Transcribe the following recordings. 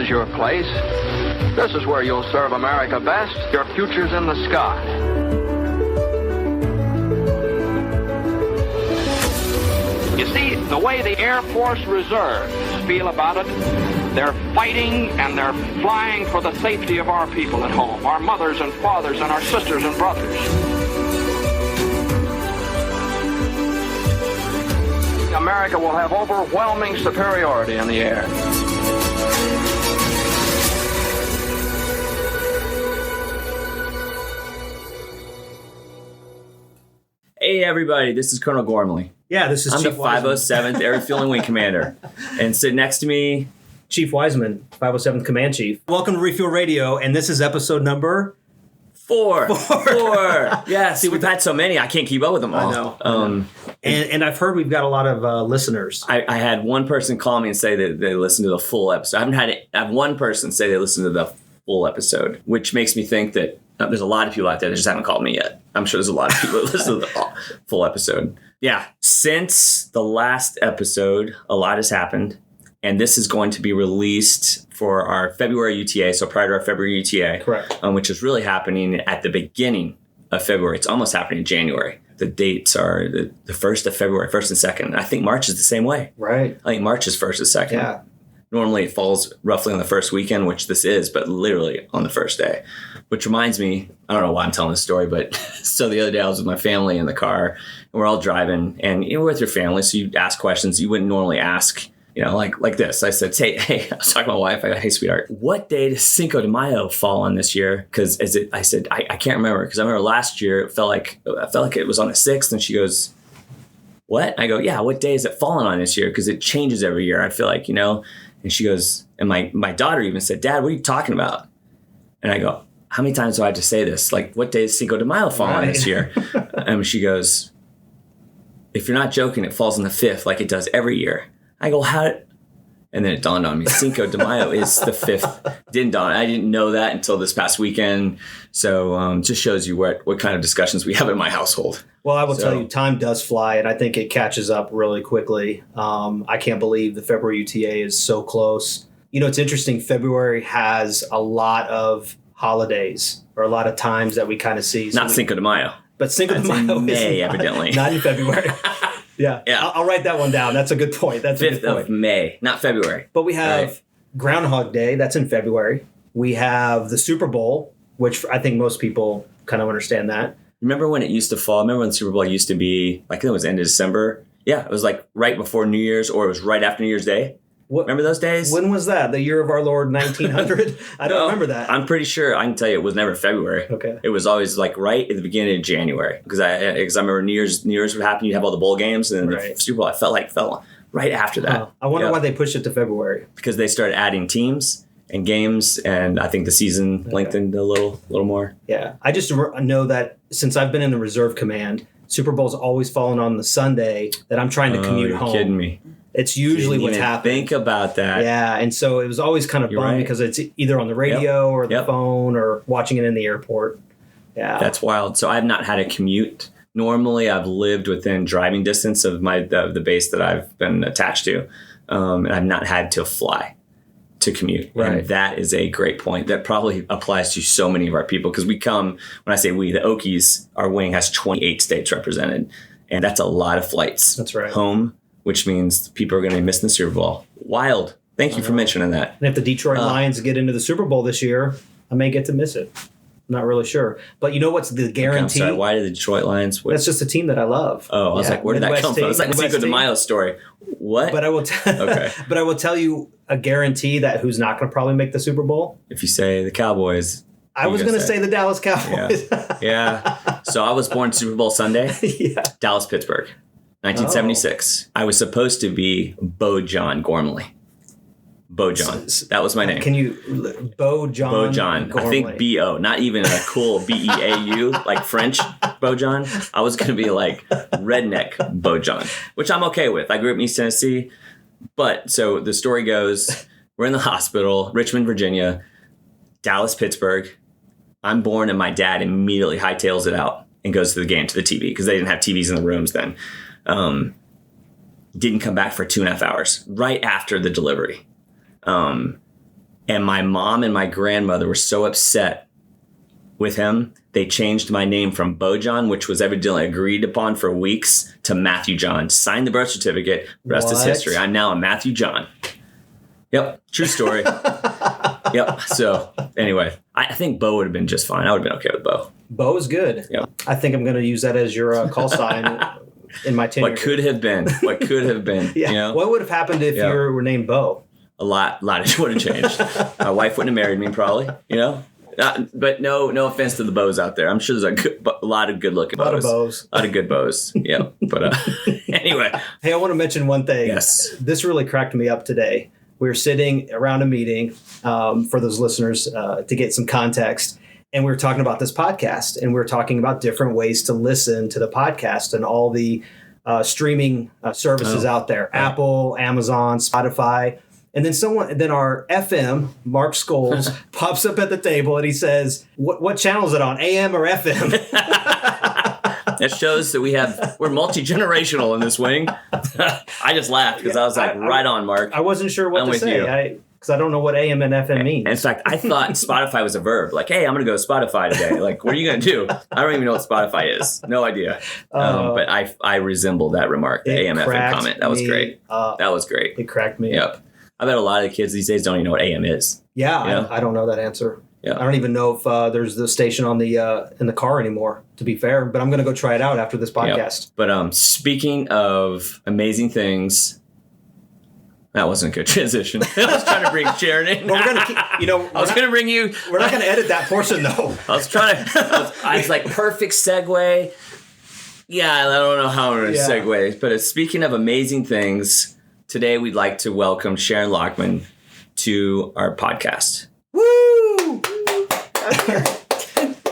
is your place. This is where you'll serve America best. Your future's in the sky. You see, the way the Air Force Reserves feel about it, they're fighting and they're flying for the safety of our people at home, our mothers and fathers and our sisters and brothers. America will have overwhelming superiority in the air. Hey everybody, this is Colonel Ghormley. Yeah, this is I'm Chief the Wiseman. 507th Air Refueling Wing Commander. And sitting next to me, Chief Wiseman, 507th Command Chief. Welcome to Refuel Radio, and this is episode number... Four. Yeah, see, we've had so many, I can't keep up with them all. I know. And I've heard we've got a lot of listeners. I had one person call me and say that they listened to the full episode. I have one person say they listened to the full episode, which makes me think that there's a lot of people out there that just haven't called me yet. I'm sure there's a lot of people that listen to the full episode. Yeah, since the last episode, a lot has happened. And this is going to be released for our February UTA, so prior to our February UTA. Correct. Which is really happening at the beginning of February. It's almost happening in January. The dates are the 1st of February, 1st and 2nd. And I think March is the same way. Right. I think March is 1st and 2nd. Yeah. Normally it falls roughly on the first weekend, which this is, but literally on the first day. Which reminds me, I don't know why I'm telling this story, but so the other day I was with my family in the car, and we're all driving, and you're with your family, so you ask questions you wouldn't normally ask. You know, like this. I said, hey, I was talking to my wife. I go, hey, sweetheart, what day does Cinco de Mayo fall on this year? Because I said, I can't remember. Because I remember last year, I felt like it was on the 6th. And she goes, what? I go, yeah, what day is it falling on this year? Because it changes every year. I feel like, you know. And she goes, and my daughter even said, Dad, what are you talking about? And I go, how many times do I have to say this? Like, what day is Cinco de Mayo fall on this year? And she goes, if you're not joking, it falls on the 5th like it does every year. I go, how? And then it dawned on me, Cinco de Mayo is the 5th. Didn't dawn. I didn't know that until this past weekend. So just shows you what kind of discussions we have in my household. Well, I will tell you, time does fly, and I think it catches up really quickly. I can't believe the February UTA is so close. You know, it's interesting. February has a lot of holidays, or a lot of times that we kind of see. Not Cinco de Mayo. But Cinco de Mayo in May, is evidently. Not in February. Yeah. I'll write that one down. That's a good point. That's 5th a good point. of May, not February. But we have Groundhog Day. That's in February. We have the Super Bowl, which I think most people kind of understand that. Remember when it used to fall? Remember when the Super Bowl used to be, like, I think it was end of December? Yeah, it was like right before New Year's, or it was right after New Year's Day. Remember those days? When was that? The year of our Lord 1900? I don't remember that. I'm pretty sure. I can tell you it was never February. Okay. It was always like right at the beginning of January, because I remember New Year's would happen. You'd have all the bowl games, and then the Super Bowl fell right after that. I wonder why they pushed it to February. Because they started adding teams and games, and I think the season lengthened a little more. Yeah. I just know that since I've been in the reserve command, Super Bowl's always fallen on the Sunday that I'm trying to commute home. You're kidding me. It's usually what's happening. Think about that. Yeah, and so it was always kind of bummed because it's either on the radio or the phone or watching it in the airport. Yeah. That's wild. So I've not had a commute. Normally, I've lived within driving distance of the base that I've been attached to, and I've not had to fly to commute. Right. And that is a great point. That probably applies to so many of our people, because we come, when I say we, the Okies, our wing has 28 states represented, and that's a lot of flights. That's right. Home, which means people are going to be missing the Super Bowl. Wild. Thank you for mentioning that. And if the Detroit Lions get into the Super Bowl this year, I may get to miss it. I'm not really sure. But you know what's the guarantee? Okay, I'm sorry, why did the Detroit Lions win? That's just a team that I love. Oh, I was like, where did that come from? It's like the Cinco de Mayo story. What? But I will but I will tell you a guarantee that who's not going to probably make the Super Bowl. If you say the Cowboys. I was going to say the Dallas Cowboys. Yeah. So I was born Super Bowl Sunday. Yeah. Dallas, Pittsburgh. 1976. I was supposed to be Bojan Ghormley. Bojan. That was my name. Can you... Bojan Ghormley. I think B-O. Not even a cool B-E-A-U, like French Bojan. I was going to be like redneck Bojan, which I'm okay with. I grew up in East Tennessee. But so the story goes, we're in the hospital, Richmond, Virginia, Dallas, Pittsburgh. I'm born, and my dad immediately hightails it out and goes to the game, to the TV, because they didn't have TVs in the rooms then. Didn't come back for 2.5 hours right after the delivery. And my mom and my grandmother were so upset with him, they changed my name from Bo John, which was evidently agreed upon for weeks, to Matthew John. Signed the birth certificate. Rest is history. I'm now a Matthew John. Yep. True story. Yep. So anyway, I think Bo would have been just fine. I would have been okay with Bo. Bo is good. Yep. I think I'm going to use that as your call sign in my tenure. What could have been. What could have been. Yeah. You know? What would have happened if you were named Bo? A lot would have changed. My wife wouldn't have married me, probably. You know? But no offense to the Bows out there. I'm sure there's a lot of good looking Bows. A lot of good Bows. Yeah. But anyway. Hey, I want to mention one thing. Yes. This really cracked me up today. We were sitting around a meeting for those listeners to get some context. And we were talking about this podcast. And we were talking about different ways to listen to the podcast and all the streaming services out there. Right. Apple, Amazon, Spotify. And then our FM, Mark Scholes, pops up at the table and he says, what channel is it on, AM or FM? That shows that we're multi-generational in this wing. I just laughed because I was like, right on, Mark. I wasn't sure what to say because I don't know what AM and FM means. In fact, I thought Spotify was a verb. Like, hey, I'm going to go to Spotify today. Like, what are you going to do? I don't even know what Spotify is. No idea. But I resemble that remark, the AM, FM comment. That was great. That was great. It cracked me up. I bet a lot of the kids these days don't even know what AM is. Yeah, you know? I don't know that answer. Yeah. I don't even know if there's the station on the in the car anymore, to be fair. But I'm going to go try it out after this podcast. Yep. But speaking of amazing things, that wasn't a good transition. I was trying to bring Sharon in. Well, we're going to keep, I was going to bring you. We're not going to edit that portion, though. I was like, perfect segue. Yeah, I don't know how I'm going to segue. But speaking of amazing things, today, we'd like to welcome Sharon Lochman to our podcast. Woo!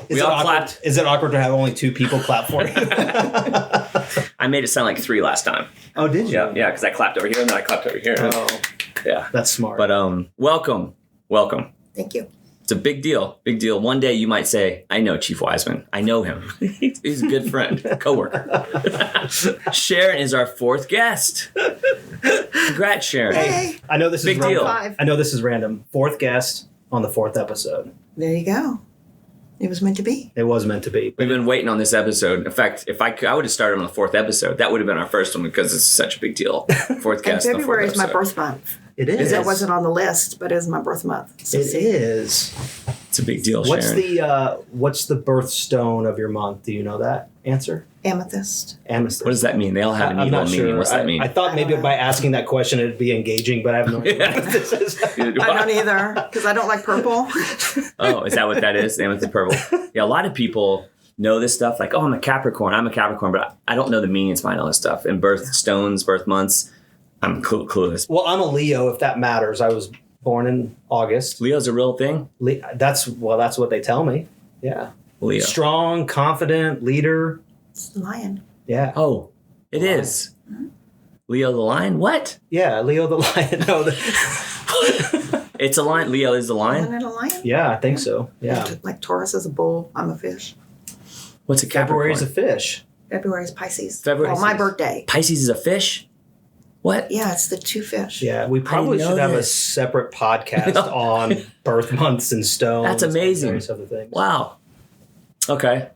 We all clapped. Is it awkward to have only two people clap for you? I made it sound like three last time. Oh, did you? Yeah, because I clapped over here and then I clapped over here. Oh, yeah, that's smart. But welcome. Thank you. It's a big deal. One day you might say, I know Chief Wiseman. I know him. He's a good friend, coworker. Sharon is our fourth guest. Congrats, Sharon. Hey. I know this big is deal. I know this is random. Fourth guest on the fourth episode. There you go. It was meant to be. It was meant to be. We've been waiting on this episode. In fact, if I would have started on the fourth episode. That would have been our first one because it's such a big deal. Fourth guest. And February is my birth month. It is. It wasn't on the list, but it is my birth month. So it is. It's a big deal, Sharon. What's the birthstone of your month? Do you know that answer? Amethyst. Amethyst. What does that mean? They all have an evil meaning. Sure. What's that mean? I thought maybe by asking that question it'd be engaging, but I have no idea what this is. I don't either, because I don't like purple. Oh, is that what that is? Amethyst purple. Yeah, a lot of people know this stuff. Like, I'm a Capricorn, but I don't know the meanings behind all this stuff. And birthstones, birth months, I'm clueless. Well, I'm a Leo, if that matters. I was born in August. Leo's a real thing? That's what they tell me. Yeah. Leo. Strong, confident, leader. It's the lion. Yeah. Oh, it is. Mm-hmm. Leo the lion? What? Yeah, Leo the lion. No, it's a lion. Leo is the lion? Isn't it a lion? Yeah, I think so. Yeah. Like Taurus is a bull. I'm a fish. What's a Capricorn? February is a fish. February is Pisces. My birthday. Pisces is a fish? What? Yeah, it's the two fish. Yeah, we probably should have a separate podcast on birth months and stones. That's amazing. And other things. Wow. Okay.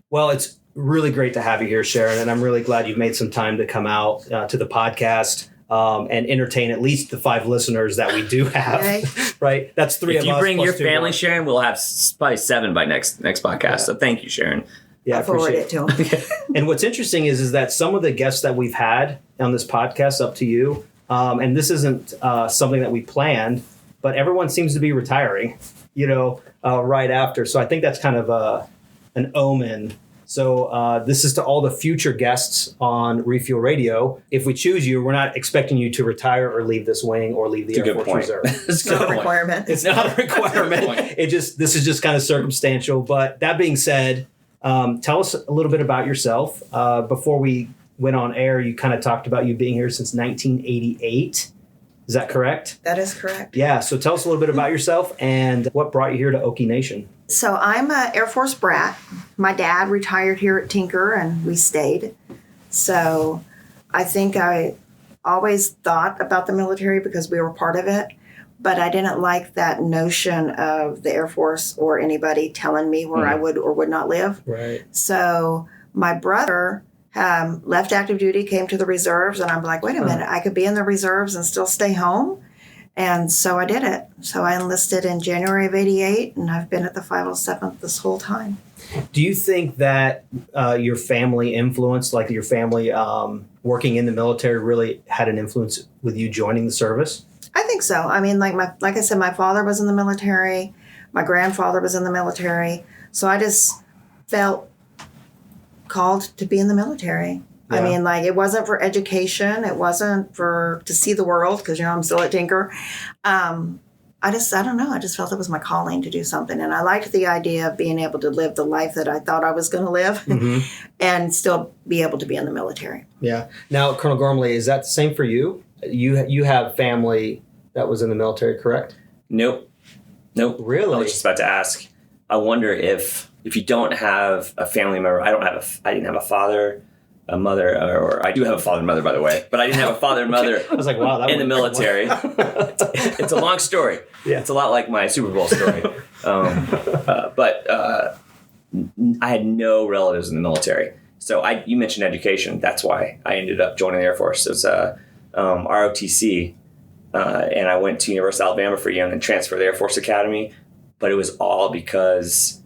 Well, it's really great to have you here, Sharon, and I'm really glad you've made some time to come out to the podcast and entertain at least the 5 listeners that we do have. Okay. Right? That's 3 of us. If you bring your family, more. Sharon, we'll have probably 7 by next podcast. Yeah. So thank you, Sharon. Yeah, I'll forward it to him. And what's interesting is that some of the guests that we've had on this podcast, up to you, and this isn't something that we planned, but everyone seems to be retiring, right after. So I think that's kind of an omen. So this is to all the future guests on Refuel Radio. If we choose you, we're not expecting you to retire or leave this wing or leave the Air Force Reserve. It's not a requirement. It's not a requirement. This is just kind of circumstantial. But that being said, tell us a little bit about yourself. Before we went on air, you kind of talked about you being here since 1988. Is that correct? That is correct. Yeah. So tell us a little bit about yourself and what brought you here to Okie Nation. So I'm an Air Force brat. My dad retired here at Tinker, and we stayed. So I think I always thought about the military because we were part of it. but I didn't like that notion of the Air Force or anybody telling me where I would or would not live. Right. So my brother left active duty, came to the reserves, and I'm like, wait a minute, I could be in the reserves and still stay home. And so I did it. So I enlisted in January of '88, and I've been at the 507th this whole time. Do you think that your family influence, like your family working in the military, really had an influence with you joining the service? I think so. I mean, like I said, my father was in the military. My grandfather was in the military. So I just felt called to be in the military. Yeah. I mean, like, it wasn't for education. It wasn't for to see the world because, I'm still at Tinker. I don't know. I just felt it was my calling to do something. And I liked the idea of being able to live the life that I thought I was going to live and still be able to be in the military. Yeah. Now, Colonel Ghormley, is that the same for you? You have family that was in the military, correct? Nope. Really? I was just about to ask. I wonder if you don't have a family member. I didn't have a father, a mother, or I do have a father and mother, by the way, but I didn't have a father and mother. I was like, wow, that in the military. It's a long story. Yeah. It's a lot like my Super Bowl story. But I had no relatives in the military. So you mentioned education. That's why I ended up joining the Air Force. It was ROTC, and I went to University of Alabama for a year and then transferred to the Air Force Academy. But it was all because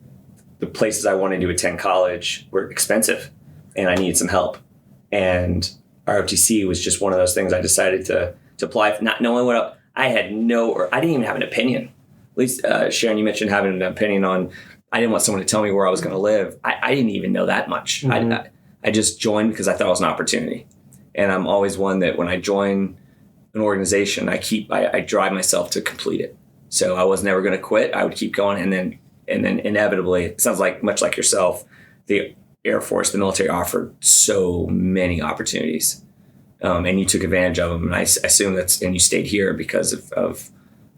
the places I wanted to attend college were expensive, and I needed some help. And ROTC was just one of those things I decided to apply for, not knowing I didn't even have an opinion. At least, Sharon, you mentioned having an opinion on, I didn't want someone to tell me where I was going to live. I didn't even know that much. Mm-hmm. I just joined because I thought it was an opportunity. And I'm always one that when I join an organization, I drive myself to complete it. So I was never going to quit. I would keep going. And then inevitably, it sounds like much like yourself, the Air Force, the military offered so many opportunities. And you took advantage of them. And I assume and you stayed here because of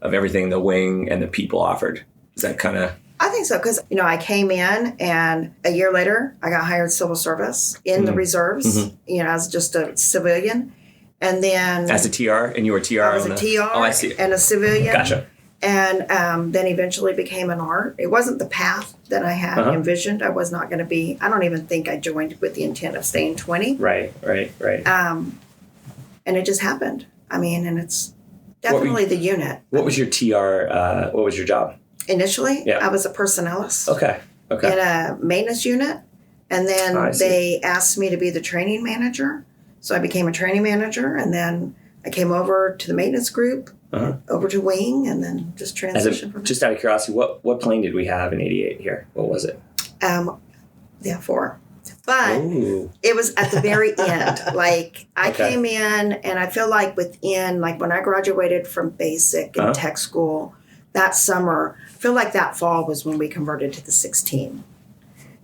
everything the wing and the people offered. Is that kind of? I think so, because, I came in and a year later, I got hired civil service in the reserves, as just a civilian. And then... As a TR? And you were TR? I was a TR I see. And a civilian. Gotcha. And then eventually became an ART. It wasn't the path that I had envisioned. I was not going to be... I don't even think I joined with the intent of staying 20. Right. And it just happened. I mean, and it's definitely the unit. What was your TR? What was your job? Initially, I was a personnelist. Okay. In a maintenance unit. And then they asked me to be the training manager. So I became a training manager. And then I came over to the maintenance group, over to wing, and then just transitioned from there. Just out of curiosity, what plane did we have in '88 here? What was it? Yeah, 4. But it was at the very end. Like, I came in, and I feel like within, like when I graduated from basic and tech school, that summer, I feel like that fall was when we converted to the 16.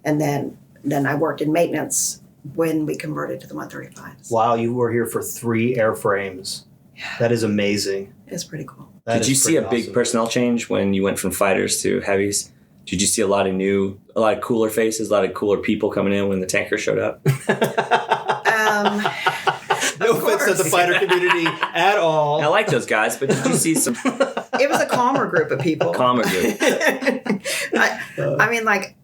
And then I worked in maintenance when we converted to the 135s. Wow, you were here for 3 airframes. Yeah. That is amazing. It's pretty cool. Did you see a big personnel change when you went from fighters to heavies? Did you see a lot of cooler faces, a lot of cooler people coming in when the tanker showed up? No offense to the fighter community at all. I like those guys, but did you see some? It was a calmer group of people. Calmer group. I mean, like,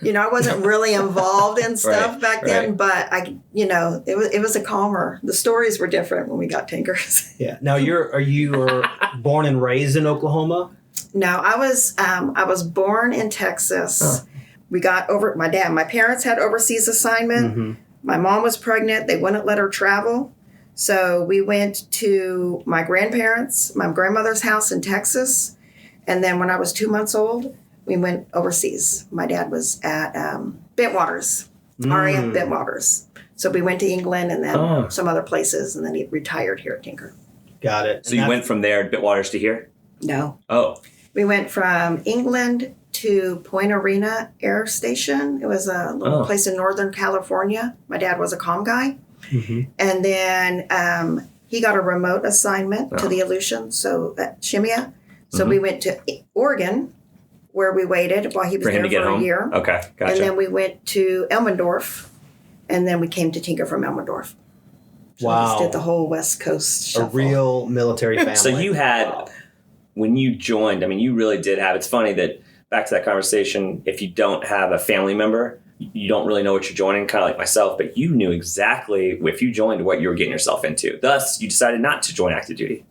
I wasn't really involved in stuff back then, but it was a calmer. The stories were different when we got tankers. Yeah. Now you were born and raised in Oklahoma? No, I was born in Texas. We got my parents had overseas assignment. Mm-hmm. My mom was pregnant. They wouldn't let her travel. So we went to my grandmother's house in Texas. And then when I was 2 months old, we went overseas. My dad was at Bentwaters, RAF Bentwaters. So we went to England and then some other places, and then he retired here at Tinker. Got it. So you went from there, Bentwaters, to here? No. Oh. We went from England to Point Arena Air Station. It was a little place in Northern California. My dad was a comm guy. Mm-hmm. And then he got a remote assignment to the Aleutian, so at Shemia. So we went to Oregon, where we waited while he was there for a year. Okay, gotcha. And then we went to Elmendorf, and then we came to Tinker from Elmendorf. So we just did the whole West Coast shuffle. A real military family. So you had when you joined, I mean, you really did have, it's funny that back to that conversation, if you don't have a family member, you don't really know what you're joining, kind of like myself, but you knew exactly if you joined what you were getting yourself into. Thus, you decided not to join active duty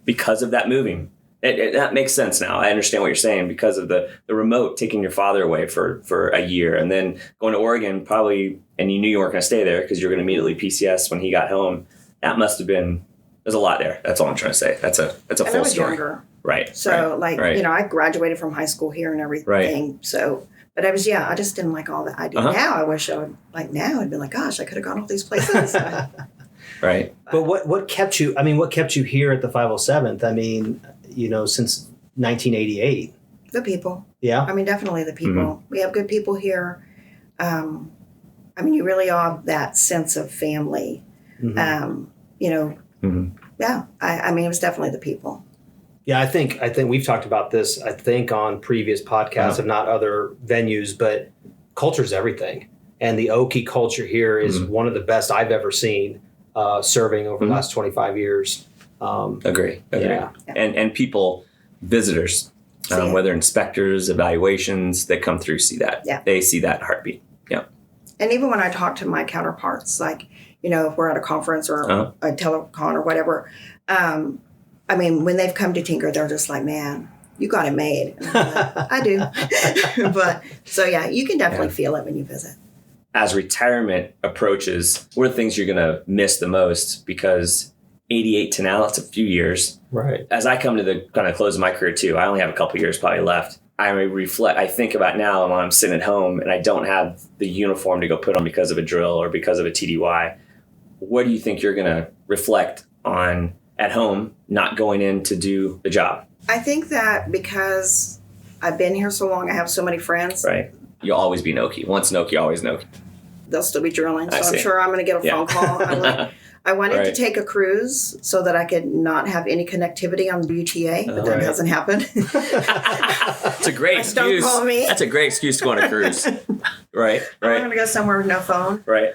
because of that moving. That makes sense now. I understand what you're saying because of the remote taking your father away for a year and then going to Oregon probably, and you knew you weren't going to stay there because you were going to immediately PCS when he got home. That must have been, there's a lot there. That's all I'm trying to say. That's a full story. I was younger. Right. So I graduated from high school here and everything. Right. So, but I just didn't like all that I do now. I wish I would, now I'd be like, gosh, I could have gone all these places. Right. But what kept you, what kept you here at the 507th? I mean, since 1988. The people. Yeah. Definitely the people. Mm-hmm. We have good people here. You really are that sense of family. Mm-hmm. Yeah. It was definitely the people. Yeah, I think we've talked about this, on previous podcasts, if not other venues, but culture's everything. And the Okie culture here is one of the best I've ever seen serving over the last 25 years. Agree. Yeah. And people, visitors, whether inspectors, evaluations that come through see that. Yeah. They see that heartbeat. Yeah. And even when I talk to my counterparts, if we're at a conference or a telecon or whatever, when they've come to Tinker, they're just like, man, you got it made. And I'm like, I do. But so, you can definitely feel it when you visit. As retirement approaches, what are the things you're going to miss the most? Because 88 to now, that's a few years. Right. As I come to the kind of close of my career too, I only have a couple years probably left. I think about now when I'm sitting at home and I don't have the uniform to go put on because of a drill or because of a TDY. What do you think you're going to reflect on at home, not going in to do the job? I think that because I've been here so long, I have so many friends. Right. You'll always be Noki. Once Noki, always Noki. They'll still be drilling. So I'm sure I'm going to get a phone call. I wanted to take a cruise so that I could not have any connectivity on the UTA, but that hasn't happened. It's a great excuse. Don't call me. That's a great excuse to go on a cruise. Right. I'm going to go somewhere with no phone. Right.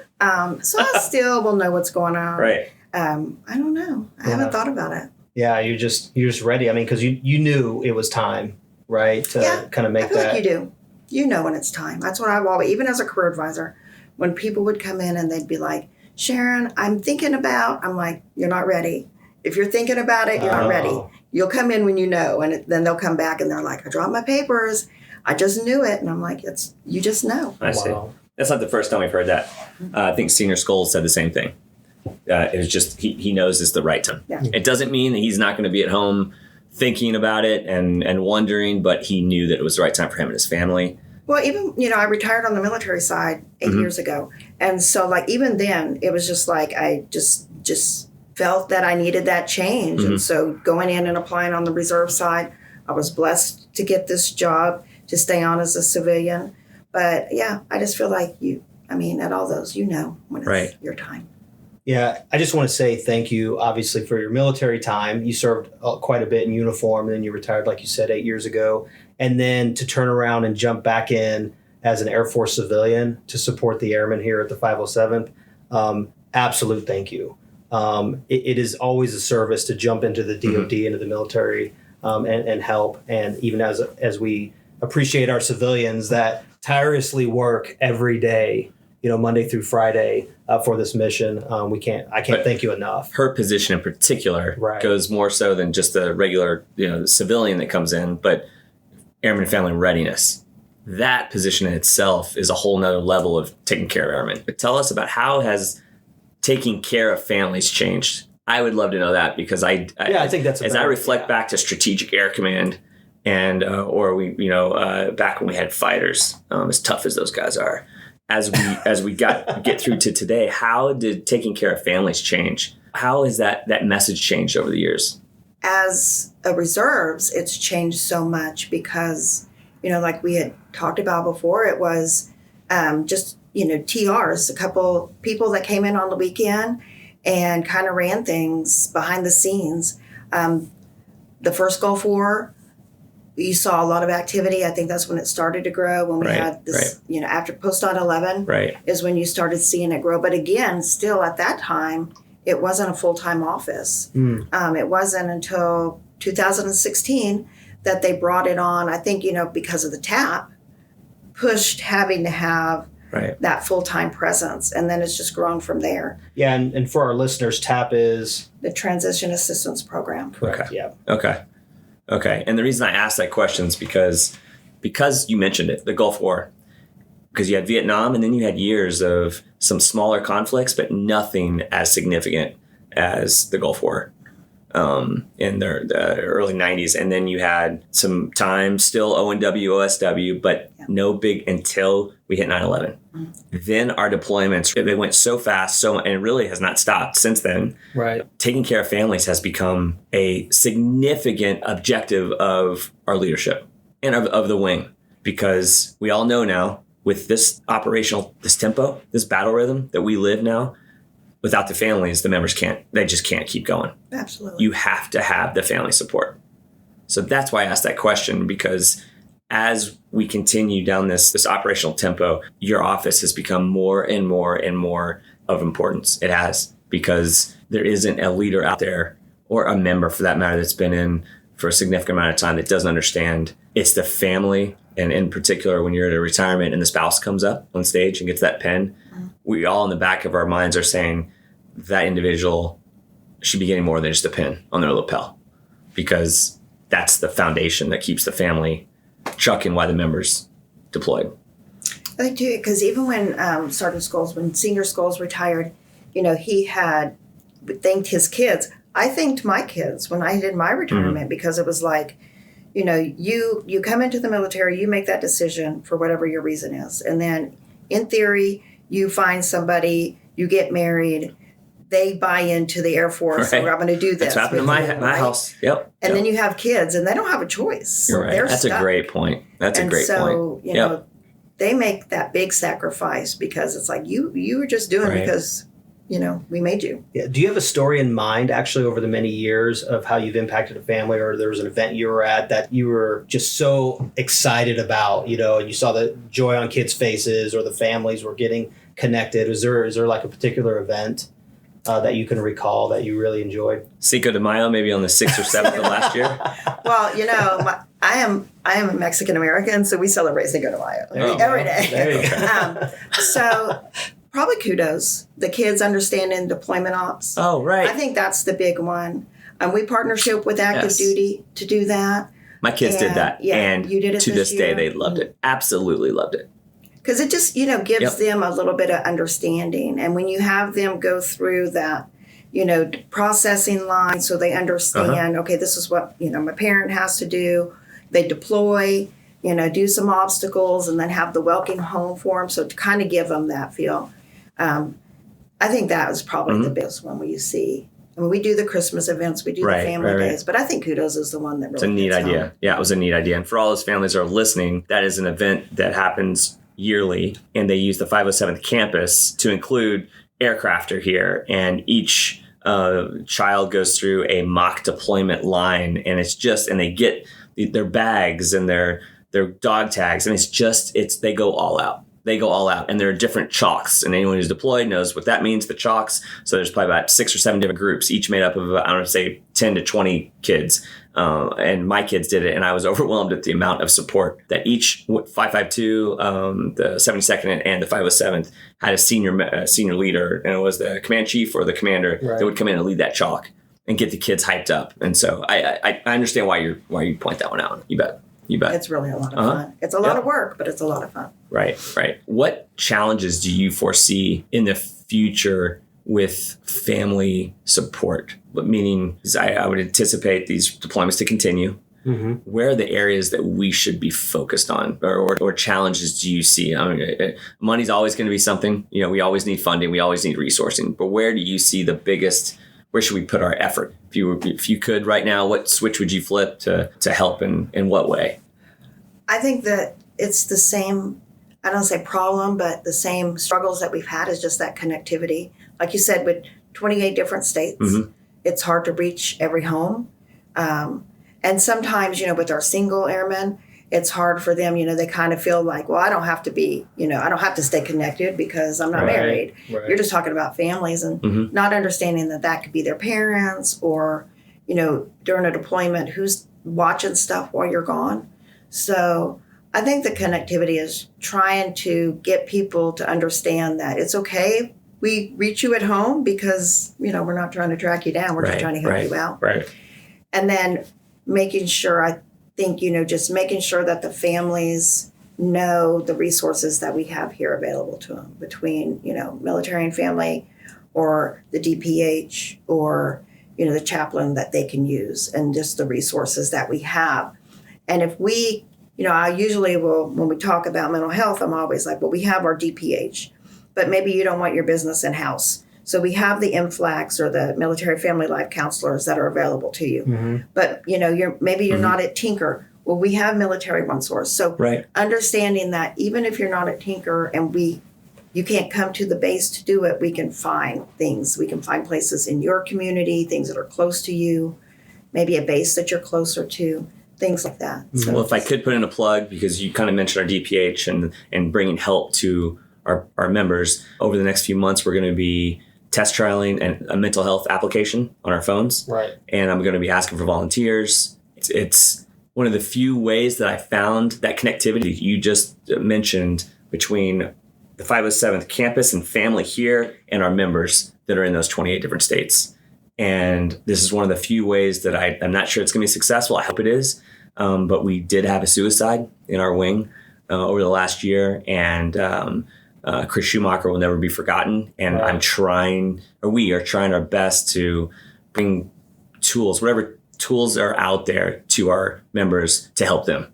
So I still will know what's going on. Right. I don't know. I haven't thought about it. Yeah, you're just ready. Because you knew it was time, right? To kind of make that. Like you do. You know when it's time. That's what I've always, even as a career advisor, when people would come in and they'd be like, Sharon, I'm thinking about, I'm like, you're not ready. If you're thinking about it, you're not ready. You'll come in when you know, and then they'll come back and they're like, I dropped my papers. I just knew it. And I'm like, you just know. I see. That's not the first time we've heard that. I think Senior Scholes said the same thing. It was just, he knows it's the right time. Yeah. It doesn't mean that he's not going to be at home thinking about it and wondering, but he knew that it was the right time for him and his family. Well, even, I retired on the military side 8 years ago. And so even then it was just like, I just felt that I needed that change. And so going in and applying on the reserve side, I was blessed to get this job, to stay on as a civilian. But I just feel like at all those, when it's your time. Yeah, I just want to say thank you, obviously, for your military time. You served quite a bit in uniform, and then you retired, like you said, 8 years ago. And then to turn around and jump back in as an Air Force civilian to support the Airmen here at the 507th, absolute thank you. It is always a service to jump into the DOD, into the military, and help. And even as we appreciate our civilians that tirelessly work every day, Monday through Friday for this mission. I can't thank you enough. Her position in particular goes more so than just the regular, the civilian that comes in, but Airman and Family Readiness. That position in itself is a whole nother level of taking care of airmen. But tell us about how has taking care of families changed? I would love to know that because I think that's as I reflect back to Strategic Air Command and back when we had fighters, as tough as those guys are. As we get through to today, how did taking care of families change? How has that message changed over the years? As a reserves, it's changed so much because, like we had talked about before, it was just, TRs, a couple people that came in on the weekend and kind of ran things behind the scenes. The first Gulf War, you saw a lot of activity. I think that's when it started to grow, when we had this, after post 9/11 is when you started seeing it grow. But again, still at that time, it wasn't a full-time office. It wasn't until 2016 that they brought it on, I think, because of the TAP, pushed having to have that full-time presence. And then it's just grown from there. Yeah, and for our listeners, TAP is? The Transition Assistance Program. Correct, okay. Yeah. Okay. And the reason I asked that question is because you mentioned it, the Gulf War. Because you had Vietnam and then you had years of some smaller conflicts, but nothing as significant as the Gulf War in the early 90s. And then you had some time still ONW, OSW, but no big until we hit 9/11. Then our deployments, they went so fast, and it really has not stopped since then. Right. Taking care of families has become a significant objective of our leadership and of the wing, because we all know now with this tempo, this battle rhythm that we live now, without the families, the members just can't keep going. Absolutely. You have to have the family support. So that's why I asked that question, because as we continue down this operational tempo, your office has become more and more and more of importance. It has, because there isn't a leader out there, or a member for that matter, that's been in for a significant amount of time that doesn't understand it's the family. And in particular, when you're at a retirement and the spouse comes up on stage and gets that pen, we all in the back of our minds are saying that individual should be getting more than just a pin on their lapel, because that's the foundation that keeps the family chucking while the members deployed. I think too, because even when Sergeant Scholes, when Senior Scholes retired, he had thanked his kids. I thanked my kids when I did my retirement, because it was like, you come into the military, you make that decision for whatever your reason is. And then in theory, you find somebody, you get married, they buy into the Air Force. Right. So I'm going to do this. That's happened in my house. Yep. And then you have kids and they don't have a choice. You're right. They're That's stuck. a great point. That's a great point. So, they make that big sacrifice, because it's like you were just doing because, we made you. Yeah. Do you have a story in mind, actually, over the many years of how you've impacted a family, or there was an event you were at that you were just so excited about, and you saw the joy on kids' faces, or the families were getting connected? Is there like a particular event that you can recall that you really enjoyed? Cinco de Mayo, maybe on the 6th or 7th of last year. Well, I am a Mexican American, so we celebrate Cinco de Mayo every day. There you go. So probably kudos. The kids understanding deployment ops. Oh, right. I think that's the big one. We partnership with active duty to do that. My kids did that. Yeah, and you did it to this day, year. they loved it. Absolutely loved it. Because it just, gives them a little bit of understanding. And when you have them go through that, processing line, so they understand, okay, this is what, my parent has to do. They deploy, do some obstacles, and then have the welcome home for them. So to kind of give them that feel. I think that was probably the biggest one we see. I mean, we do the Christmas events, we do the family days, but I think kudos is the one that really. It's a neat idea. Home. Yeah, it was a neat idea. And for all those families that are listening, that is an event that happens yearly, and they use the 507th campus to include aircrafter here, and each child goes through a mock deployment line, and and they get their bags and their dog tags, and they go all out. They go all out, and there are different chalks, and anyone who's deployed knows what that means, the chalks. So there's probably about 6 or 7 different groups, each made up of, I don't know, say 10 to 20 kids. And my kids did it, and I was overwhelmed at the amount of support that each 552, the 72nd, and the 507th had a senior leader, and it was the command chief or the commander that would come in and lead that chalk and get the kids hyped up. And so I understand why you point that one out. You bet. It's really a lot of fun. It's a lot of work, but it's a lot of fun. Right. What challenges do you foresee in the future with family support? Meaning, I would anticipate these deployments to continue. Mm-hmm. Where are the areas that we should be focused on, or challenges do you see? I mean, money's always going to be something. We always need funding. We always need resourcing. But where do you see the biggest? Where should we put our effort? If you could right now, what switch would you flip to help in what way? I think that it's the same, I don't say problem, but the same struggles that we've had is just that connectivity. Like you said, with 28 different states, it's hard to reach every home. And sometimes, with our single airmen, it's hard for them. They kind of feel like, well, I don't have to be, I don't have to stay connected because I'm not married. Right. You're just talking about families and not understanding that could be their parents or, during a deployment, who's watching stuff while you're gone. So I think the connectivity is trying to get people to understand that it's okay. We reach you at home because, we're not trying to track you down. We're just trying to help you out. Right. And then making sure, I think, just making sure that the families know the resources that we have here available to them between, military and family or the DPH or, the chaplain that they can use and just the resources that we have. And if we, I usually will, when we talk about mental health, I'm always like, well, we have our DPH, but maybe you don't want your business in-house. So we have the MFLACs or the military family life counselors that are available to you. But, you're not at Tinker. Well, we have Military One Source. So understanding that even if you're not at Tinker and you can't come to the base to do it, we can find things. We can find places in your community, things that are close to you, maybe a base that you're closer to, things like that. So, well, if I could put in a plug, because you kind of mentioned our DPH and bringing help to our members, over the next few months, we're going to be test trialing a mental health application on our phones. Right. And I'm going to be asking for volunteers. It's one of the few ways that I found that connectivity you just mentioned between the 507th campus and family here and our members that are in those 28 different states. And this is one of the few ways that I'm not sure it's going to be successful. I hope it is. But we did have a suicide in our wing over the last year. And Chris Schumacher will never be forgotten. And we are trying our best to bring tools, whatever tools are out there, to our members to help them.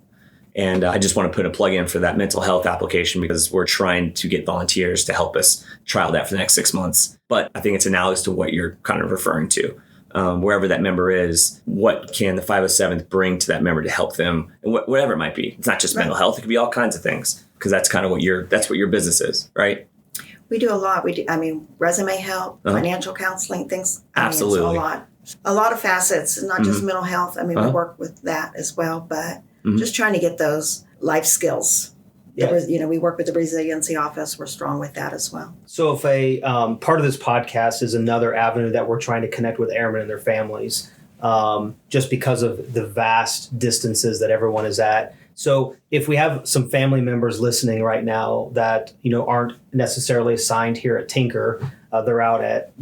And I just want to put a plug in for that mental health application because we're trying to get volunteers to help us trial that for the next 6 months. But I think it's analogous to what you're kind of referring to. Wherever that member is, what can the 507th bring to that member to help them, and whatever it might be. It's not just mental health; it could be all kinds of things, because that's kind of what your business is, right? We do a lot. Resume help, financial counseling, things. Absolutely, a lot of facets, not just mental health. We work with that as well, but just trying to get those life skills. Yeah. We work with the resiliency office. We're strong with that as well. So if a part of this podcast is another avenue that we're trying to connect with airmen and their families, just because of the vast distances that everyone is at. So if we have some family members listening right now that, aren't necessarily assigned here at Tinker, they're out at,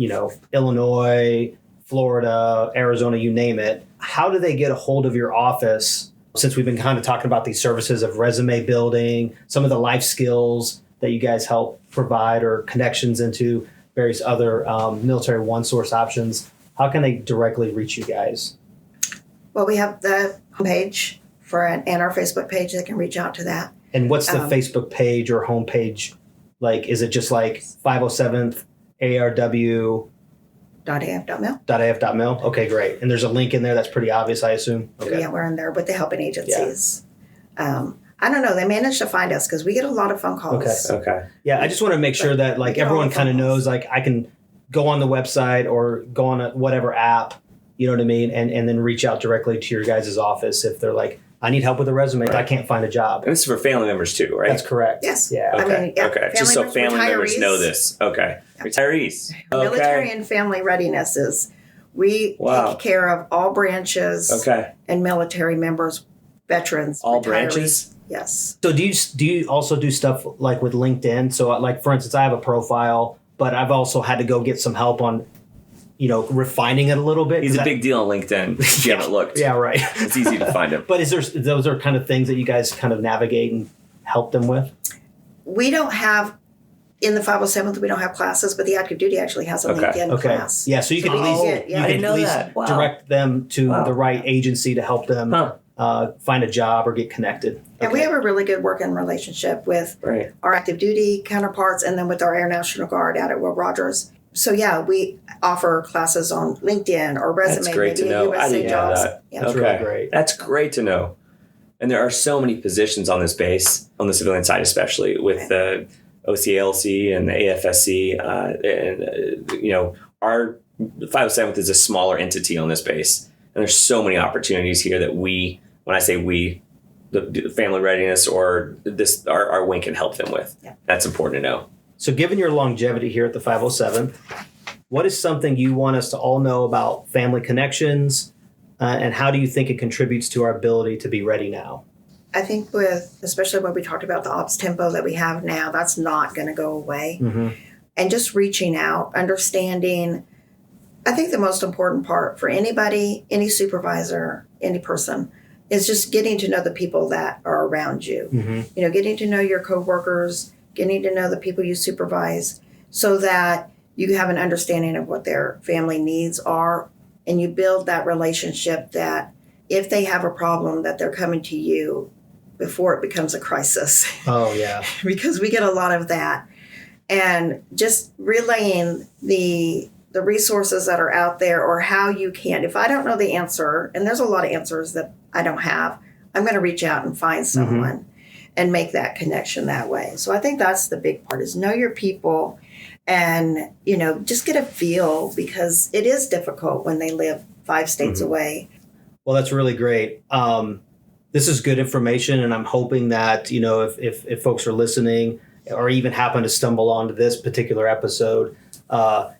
Illinois, Florida, Arizona, you name it. How do they get a hold of your office? Since we've been kind of talking about these services of resume building, some of the life skills that you guys help provide or connections into various other military one source options, how can they directly reach you guys? Well, we have the homepage and our Facebook page. They can reach out to that. And what's the Facebook page or homepage like? Is it just like 507th ARW? .af.mil? Okay, great. And there's a link in there that's pretty obvious, I assume? Okay. Yeah, we're in there with the helping agencies. Yeah. I don't know. They managed to find us because we get a lot of phone calls. Okay. Yeah, I just want to make sure that everyone kind of knows I can go on the website or go on whatever app, you know what I mean, and then reach out directly to your guys' office if they're like, I need help with a resume. Right. I can't find a job. And this is for family members too, right? That's correct. Yes. Yeah. Okay. Okay. Just so family members know this. Okay. Yeah. Retirees. Okay. Military and Family Readiness is we take care of all branches and military members, veterans, all retirees. Branches? Yes. So do you also do stuff like with LinkedIn? So like, for instance, I have a profile, but I've also had to go get some help on refining it a little bit. He's a big deal on LinkedIn if you haven't looked. Yeah, right. It's easy to find him. But those are kind of things that you guys kind of navigate and help them with? We don't have, in the 507th, we don't have classes, but the active duty actually has a LinkedIn class. Yeah, so you can at least direct them to the right agency to help them find a job or get connected. Okay. And we have a really good working relationship with our active duty counterparts and then with our Air National Guard out at Will Rogers. So, we offer classes on LinkedIn or resume. That's great to know. I didn't know that. Yeah. That's really great. That's great to know. And there are so many positions on this base, on the civilian side especially, with the OCLC and the AFSC. Our 507th is a smaller entity on this base. And there's so many opportunities here that when I say we, the family readiness or our wing can help them with. Yeah. That's important to know. So given your longevity here at the 507, what is something you want us to all know about family connections, and how do you think it contributes to our ability to be ready now? I think especially when we talked about the ops tempo that we have now, that's not going to go away. Mm-hmm. And just reaching out, understanding, I think the most important part for anybody, any supervisor, any person, is just getting to know the people that are around you. Mm-hmm. Getting to know your coworkers, getting to know the people you supervise, so that you have an understanding of what their family needs are, and you build that relationship that if they have a problem, that they're coming to you before it becomes a crisis. Oh, yeah. Because we get a lot of that. And just relaying the resources that are out there, or how you can. If I don't know the answer, and there's a lot of answers that I don't have, I'm going to reach out and find someone and make that connection that way. So I think that's the big part, is know your people and, just get a feel, because it is difficult when they live 5 states away. Well, that's really great. This is good information, and I'm hoping that, if folks are listening or even happen to stumble onto this particular episode,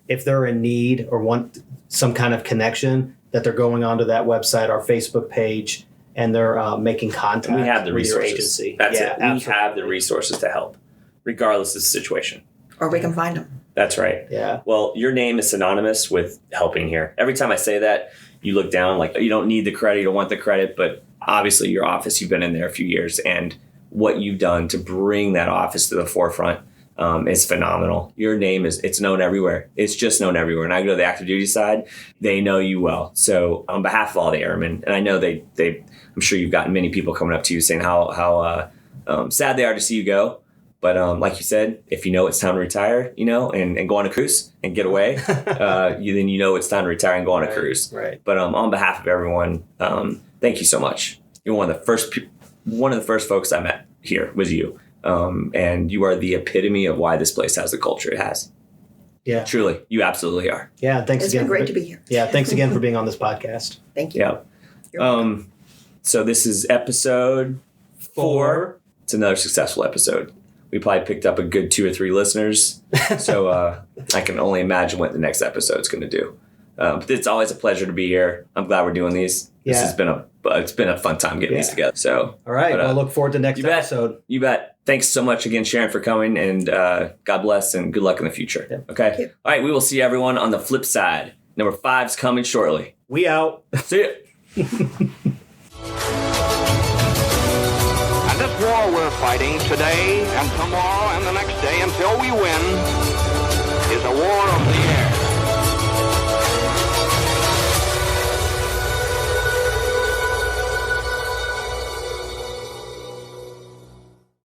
if they're in need or want some kind of connection, that they're going onto that website, our Facebook page, and they're making contact we have the with your resources. agency. That's it. Absolutely. We have the resources to help, regardless of the situation. Or we can find them. That's right. Yeah. Well, your name is synonymous with helping here. Every time I say that, you look down like you don't need the credit, you don't want the credit, but obviously your office, you've been in there a few years, and what you've done to bring that office to the forefront is phenomenal. Your name it's known everywhere. It's just known everywhere. And I go to the active duty side, they know you well. So on behalf of all the airmen, and I know I'm sure you've gotten many people coming up to you saying how sad they are to see you go. But like you said, if you know it's time to retire, and go on a cruise and get away, then it's time to retire and go on a cruise. Right. But on behalf of everyone, thank you so much. You're one of the first folks I met here was you. And you are the epitome of why this place has the culture it has. Yeah. Truly, you absolutely are. Yeah. Thanks It's again. been great to be here. Yeah. Thanks again for being on this podcast. Thank you. Yeah. You're welcome. So this is episode 4. It's another successful episode. We probably picked up a good 2 or 3 listeners. So I can only imagine what the next episode's going to do. But it's always a pleasure to be here. I'm glad we're doing these. This has been it's been a fun time getting these together. So all right. Well, look forward to next episode. You bet. Thanks so much again, Sharon, for coming, and God bless and good luck in the future. Yeah. Okay. All right. We will see everyone on the flip side. Number 5's coming shortly. We out. See ya. And this war we're fighting today and tomorrow and the next day until we win is a war of the air.